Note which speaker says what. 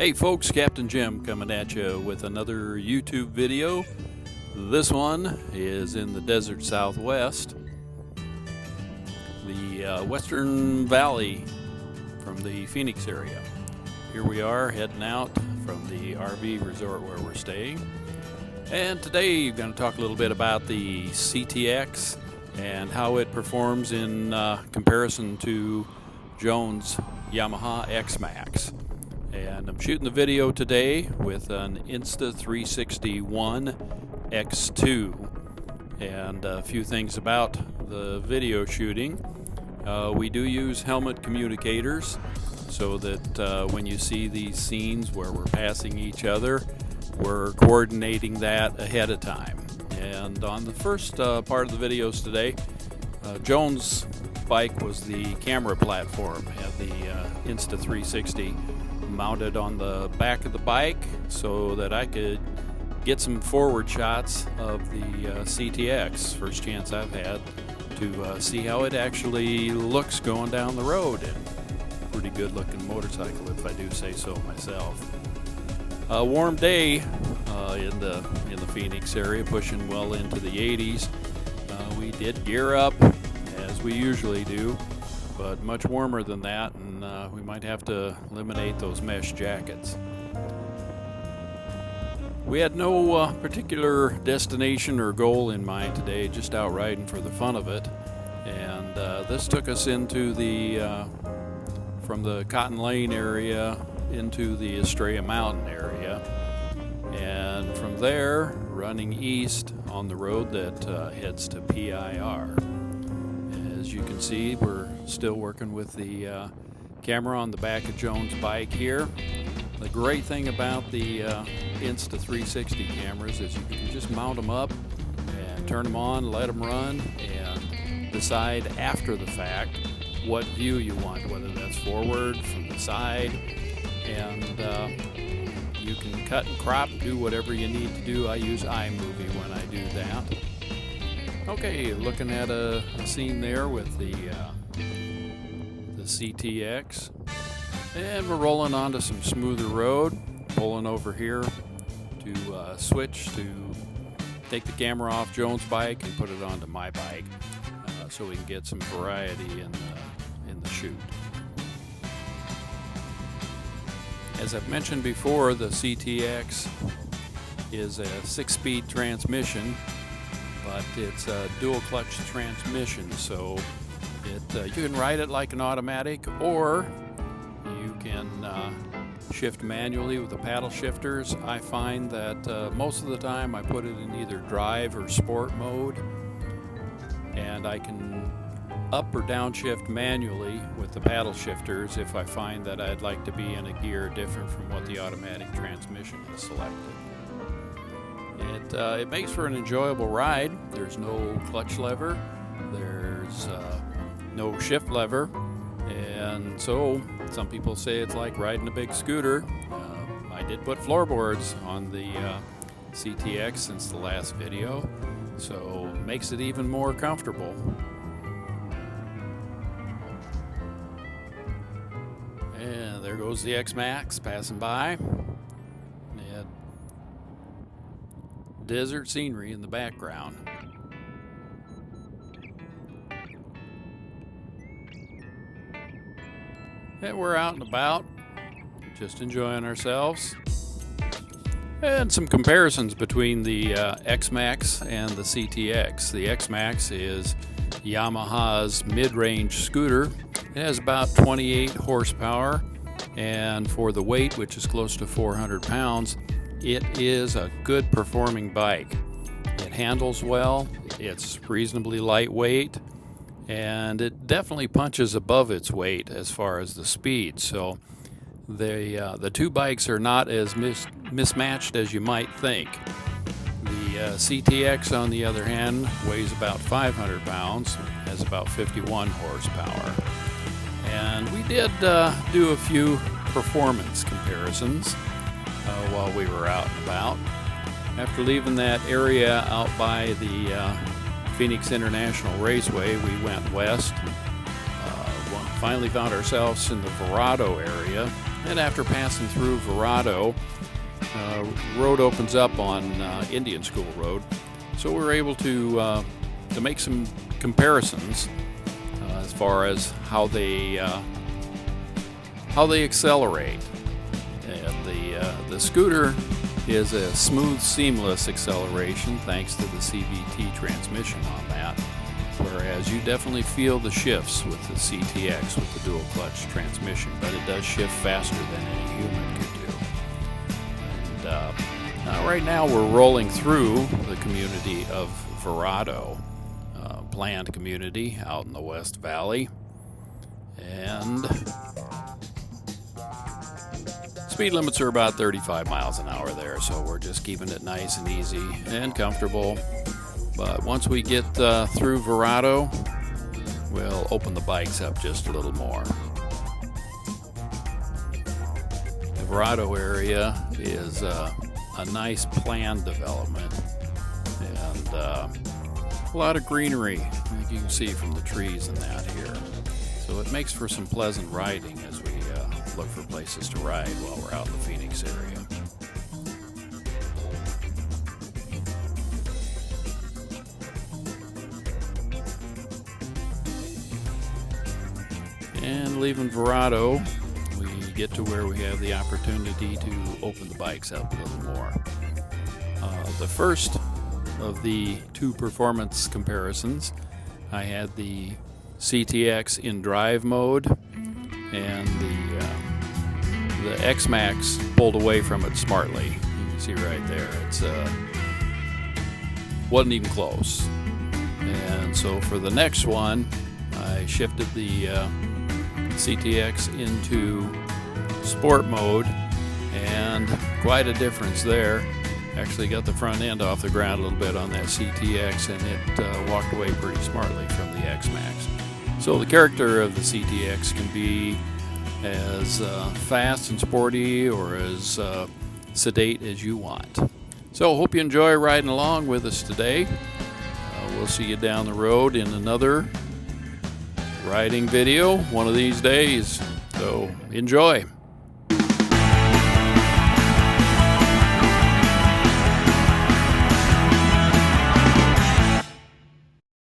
Speaker 1: Hey folks, Captain Jim coming at you with another YouTube video. This one is in the desert Southwest, the Western Valley from the Phoenix area. Here we are heading out from the RV resort where we're staying. And today we're going to talk a little bit about the CTX and how it performs in comparison to Jones' Yamaha Xmax. And I'm shooting the video today with an Insta360 X2. And a few things about the video shooting. We do use helmet communicators so that when you see these scenes where we're passing each other, we're coordinating that ahead of time. And on the first part of the videos today, Jones' bike was the camera platform, had the Insta360 mounted on the back of the bike so that I could get some forward shots of the CTX. First chance I've had to see how it actually looks going down the road, and pretty good looking motorcycle if I do say so myself. A warm day in the Phoenix area, pushing well into the 80s. We did gear up as we usually do, but much warmer than that, and we might have to eliminate those mesh jackets. We had no particular destination or goal in mind today, just out riding for the fun of it. And this took us into the from the Cotton Lane area into the Estrella Mountain area, and from there running east on the road that heads to PIR. As you can see, we're still working with the camera on the back of Jones' bike here. The great thing about the Insta360 cameras is you can just mount them up and turn them on, let them run, and decide after the fact what view you want, whether that's forward, from the side, and you can cut and crop, do whatever you need to do. I use iMovie when I do that. Okay, looking at a scene there with the CTX, and we're rolling onto some smoother road, pulling over here to switch to take the camera off Jones' bike and put it onto my bike, so we can get some variety in the shoot. As I've mentioned before, the CTX is a 6-speed transmission, but it's a dual clutch transmission, so you can ride it like an automatic, or you can shift manually with the paddle shifters. I find that most of the time I put it in either drive or sport mode, and I can up or downshift manually with the paddle shifters if I find that I'd like to be in a gear different from what the automatic transmission has selected. It makes for an enjoyable ride. There's no clutch lever, there's no shift lever, and so some people say it's like riding a big scooter. I did put floorboards on the CTX since the last video, so makes it even more comfortable. And there goes the Xmax passing by. And desert scenery in the background. And we're out and about, just enjoying ourselves. And some comparisons between the Xmax and the CTX. The Xmax is Yamaha's mid-range scooter. It has about 28 horsepower, and for the weight, which is close to 400 pounds, it is a good performing bike. It handles well, it's reasonably lightweight, and it definitely punches above its weight as far as the speed. So the two bikes are not as mismatched as you might think. The CTX, on the other hand, weighs about 500 pounds, has about 51 horsepower. And we did do a few performance comparisons while we were out and about. After leaving that area out by the Phoenix International Raceway, we went west. Finally found ourselves in the Verado area, And after passing through Verado, road opens up on Indian School Road, so we're able to make some comparisons as far as how they accelerate. And the scooter is a smooth, seamless acceleration thanks to the CVT transmission on that, whereas you definitely feel the shifts with the CTX with the dual clutch transmission, but it does shift faster than any human could do. And right now we're rolling through the community of Verado, planned community out in the West Valley, and speed limits are about 35 miles an hour there, so we're just keeping it nice and easy and comfortable. But once we get through Verado, we'll open the bikes up just a little more. The Verado area is a nice planned development, and a lot of greenery, like you can see from the trees and that here. So it makes for some pleasant riding as we look for places to ride while we're out in the Phoenix area. And leaving Verado, we get to where we have the opportunity to open the bikes up a little more. The first of the two performance comparisons, I had the CTX in drive mode, and the Xmax pulled away from it smartly. You can see right there, it's wasn't even close. And so for the next one, I shifted the CTX into sport mode, and quite a difference there. Actually got the front end off the ground a little bit on that CTX, and it walked away pretty smartly from the Xmax. So the character of the CTX can be as fast and sporty or as sedate as you want. So hope you enjoy riding along with us today. We'll see you down the road in another riding video one of these days. So enjoy.